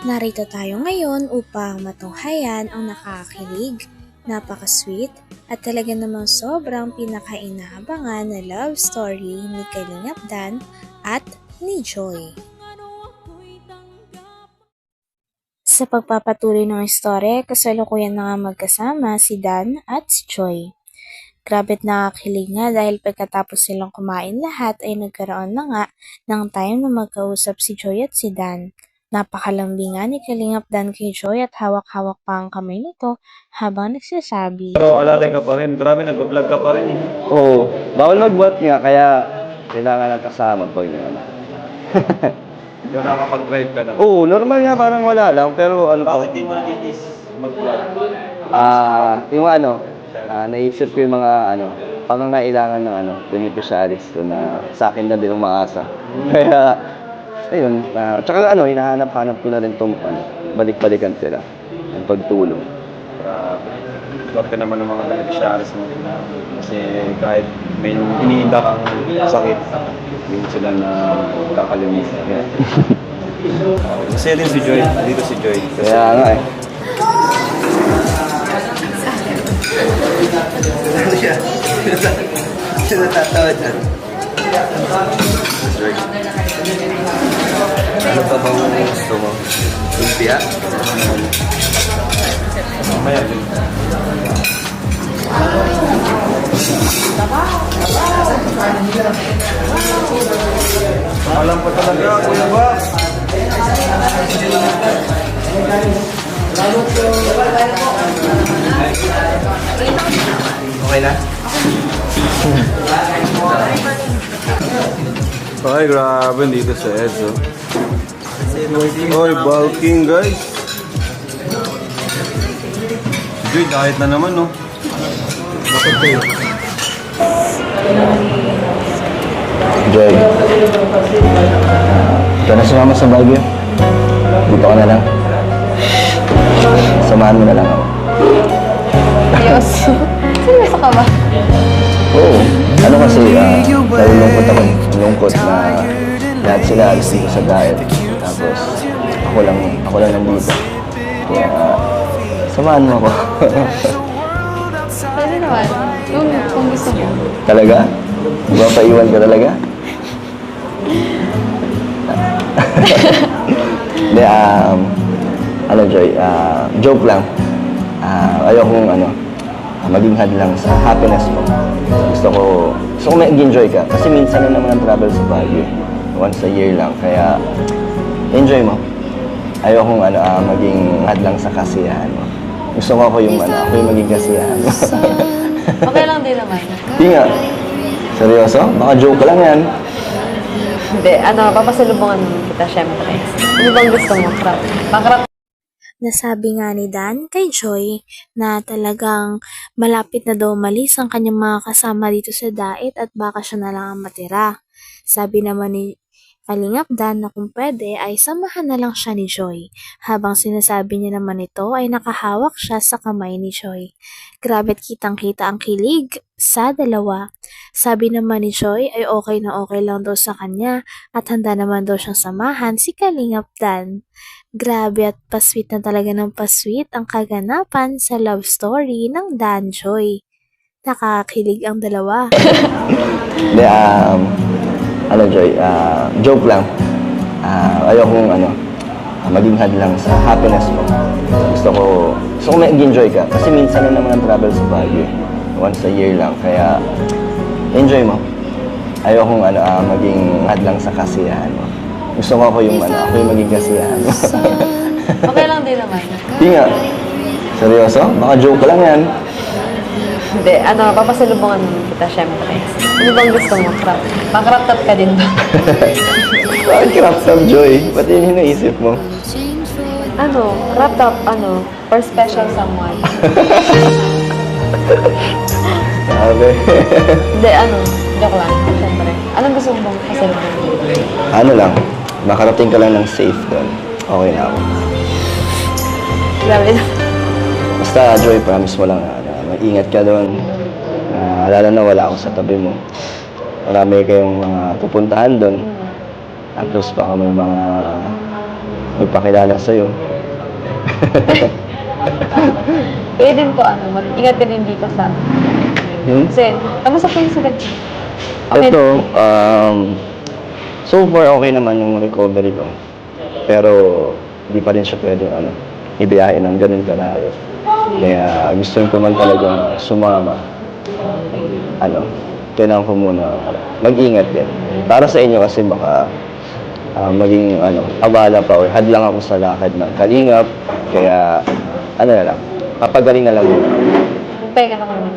Narito tayo ngayon upang matunghayan ang nakakakilig, napaka-sweet, at talaga namang sobrang pinaka-inaabangan na love story ni Kalingap Dan at ni Joy. Sa pagpapatuloy ng istorya, kasalukuyan na nga magkasama si Dan at si Joy. Grabe't nakakilig nga dahil pagkatapos silang kumain lahat ay nagkaroon na nga ng time na magkausap si Joy at si Dan. Napakalambing nga ni Kalingap Dan kay Joy at hawak-hawak pa ang kamay nito habang nagsasabi. Pero alalay ka pa rin. Grabe, nag-vlog ka pa rin. Oo. Bawal mag-bot nga, kaya kailangan ng kasama pag yun. Hindi mo nakapag-drive ka na. Oo, normal nga, parang wala lang. Pero ano pa? Bakit di mo natitis mag-vlog? Yung naisip ko yung mga pangangailangan ng beneficiaries ko na sa akin na din umaasa. Kaya, ayun. Tsaka hinahanap-hanap ko na rin itong balik-balikan sila. Yung pagtulong. Swerte naman ng mga beneficiaries mo. Kasi kahit may iniinda kang sakit, hindi sila na kakalimutan. Yeah. Kasi din si Joy. Dito si Joy. Kasi, Kaya nga eh. Ano siya? Siya natatawa dyan. Ano pa bang gusto mo? Lumpia? mamaya din. Alam ko talaga, Kuya Ba. Okay na? Ay, grabe dito sa Edzo. Oy, bulking guys. Joy, diet na naman, no? Bakit kayo? Joy. Ikaw na sumama sa Baguio. Dito ka na lang. Samahan mo na lang ako. Diyos. Seryoso ka ba? Oo. Ano kasi, nalulungkot ako. Nalulungkot na lahat sila alis dito sa diet. Tapos, ako lang nandito. Kaya, samahan mo ako. Pwede naman. Kung gusto mo. Talaga? Mapaiwan ka talaga? Hindi, Joy, joke lang. Ayokong maging hadlang sa happiness mo. Gusto ko mag-enjoy ka. Kasi minsan na naman ang travel sa Baguio. Once a year lang. Kaya, enjoy mo. Ayokong maging hadlang sa kasiyahan mo. Gusto ko ako yung maging kasiyahan mo. Okay lang din naman. Hindi nga. Seryoso? Baka joke ka lang yan. Hindi, papasalubungan kita syempre. Ano bang gusto mo? Crap. Nasabi nga ni Dan kay Joy na talagang malapit na daw umalis ang kanyang mga kasama dito sa diet at baka siya na lang ang matira. Sabi naman ni Kalingap Dan na kung pwede ay samahan na lang siya ni Joy. Habang sinasabi niya naman ito ay nakahawak siya sa kamay ni Joy. Grabe't kitang-kita ang kilig sa dalawa. Sabi naman ni Joy ay okay na okay lang daw sa kanya at handa naman daw siyang samahan si Kalingap Dan. Grabe at pasweet na talaga ng pasweet ang kaganapan sa love story ng Dan Joy. Nakakakilig ang dalawa. Hindi, Joy, joke lang. Ayokong maging hadlang sa happiness mo. Gusto ko mag-enjoy ka. Kasi minsan na naman ang travel sa Baguio. Once a year lang. Kaya, enjoy mo. Ayokong maging hadlang sa kasiyahan mo. Gusto ko ako yung maging kasiyahan mo. Okay lang din naman. Hindi nga. Seryoso? Baka joke ka lang yan. Hindi, papasalubungan kita syempre. Ano bang gusto mo? Crop top ka din ba? Bakit crop top, Joy? Ba't yun yung naisip mo? Crop top, for special someone. Sabi. Hindi, joke lang, syempre. Anong gusto mong pasalubungan? Lang, makarating ka lang ng safe doon. Okay na ako. Grabe na. Basta, Joy, promise mo lang mag-ingat ka doon. Alala na wala ako sa tabi mo. Marami kayong mga pupuntahan doon. Tapos baka may mga magpakilala sa'yo. Kaya din po, mag-ingat ka din dito sa... Hmm? Kasi, kamusta po yung sugat? Okay. Ito, so far okay naman yung recovery ko. Pero, di pa rin siya pwede, ibiyahe ng ganun kalayo. Kaya, gusto ko man talagang sumama. Kailangan ko muna mag-ingat din. Para sa inyo kasi baka maging abala pa or hadlang ako sa lakad ng kalingap. Kaya, na lang, papagaling na lang yun. Magpahinga ka muna.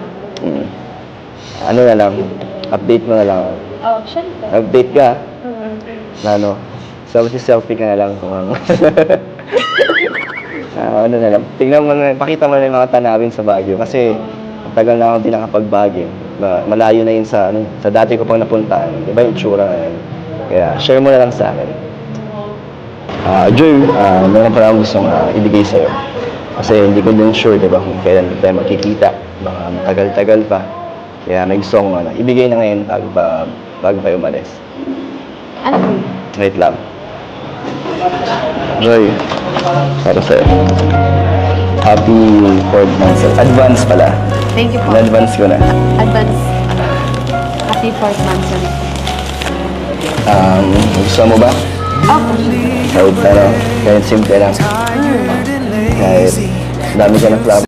Na lang, update mo na lang. Oh, syempre. Update ka. Selfie ka na lang kung na lang. Tingnan mo na, pakita mo na yung mga tanawin sa Baguio. Kasi, tagal na akong di nakapag-Baguio. Malayo na yun sa dati ko pang napuntaan. Iba yung tsura na yun. Kaya, share mo na lang sa akin. Joy, meron pa lang gustong ibigay sa'yo. Kasi hindi ko din sure, diba, kung kailan tayo makikita. Baka matagal-tagal pa. Kaya may gusto kong ibigay na ngayon bago tayo umalis. Ano po? Wait lang. Joy, para sa'yo. Happy 4th month. Advance pala. Thank you po. In-advance ko na. Advance. Happy 4th month. Gusto mo ba? Kahit simple lang. Kahit dami ka ng flowers.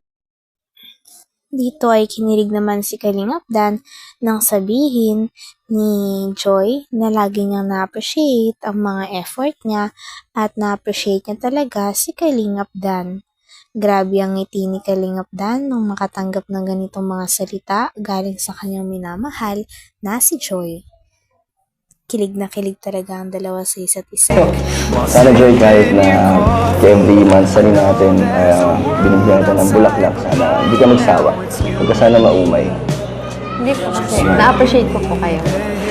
Dito ay kinilig naman si Kalingap Dan nang sabihin ni Joy na lagi niyang na-appreciate ang mga effort niya at na-appreciate niya talaga si Kalingap Dan. Grabe ang ngiti ni Kalingap Dan nung makatanggap ng ganitong mga salita galing sa kanyang minamahal na si Joy. Kilig na kilig talaga ang dalawa sa isa't isa. Sana Joy, kahit na every month sa rin natin, binigyan natin ng bulaklak. Sana hindi ka magsawa. Huwag ka sana maumay. Hindi po kasi. Na-appreciate ko po kayo.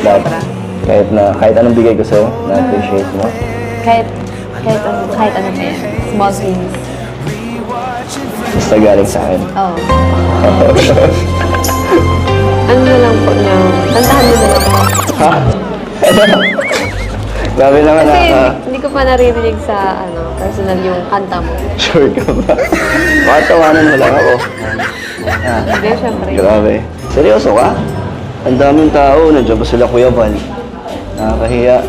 Lahat, kahit anong bigay ko sa'yo, na-appreciate mo. Kahit ano pa yan. Small things. Basta galing sa akin. Oo. Ano na lang po niya? Kantahan mo na lang po. Ha? Grabe naman Kasi hindi ko pa naririnig sa personal yung kanta mo. Sure ka ba? Makatawanan mo lang ako. Hindi, syempre. Grabe. Seryoso ka? Ang daming tao. Nandiyan pa sila Kuya Val. Nakakahiya.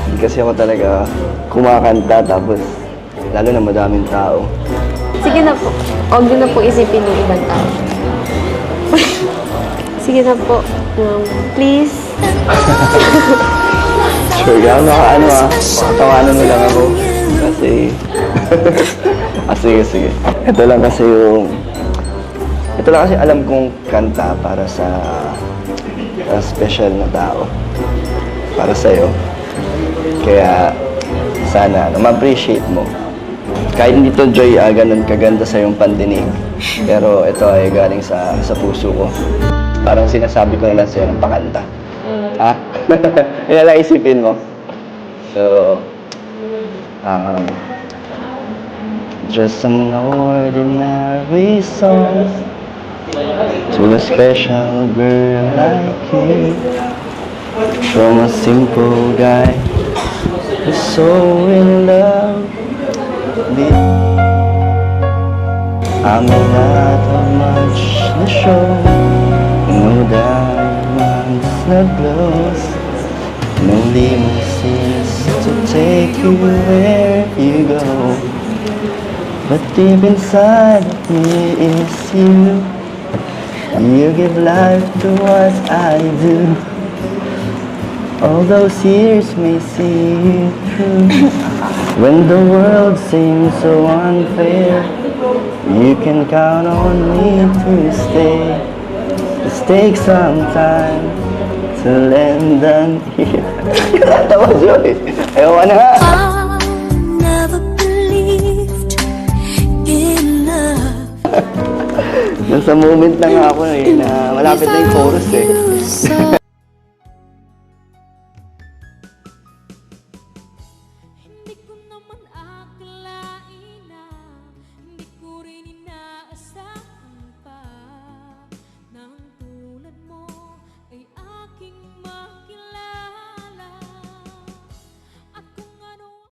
Hindi kasi ako talaga kumakanta tapos lalo na madaming tao. Sige na po. Huwag nyo na po isipin yung ibang tao. Sige na po. Please. Sure ka? Makatawanan mo lang ako. Kasi... sige. Ito lang kasi alam kong kanta para sa special na tao. Para sa'yo. Kaya sana ma-appreciate mo. Kahit hindi to Joy, ganun kaganda sa yung pandinig. Pero ito ay galing sa puso ko. Parang sinasabi ko na lang sa'yo ng pakanta. Ha? Yan lang isipin mo. So, just an ordinary song to a special girl like you, from a simple guy who's so in love with. I may not have much to show, no diamonds, no glows, no limousines to take you where you go. But deep inside of me is you. You give life to what I do. All those years may see you through. When the world seems so unfair, you can count on me to stay. Just take some time to lend an ear. Tawa, Joy. Ayaw ka na nga. Never believed in love. Nasa moment lang ako na malapit na yung chorus eh. So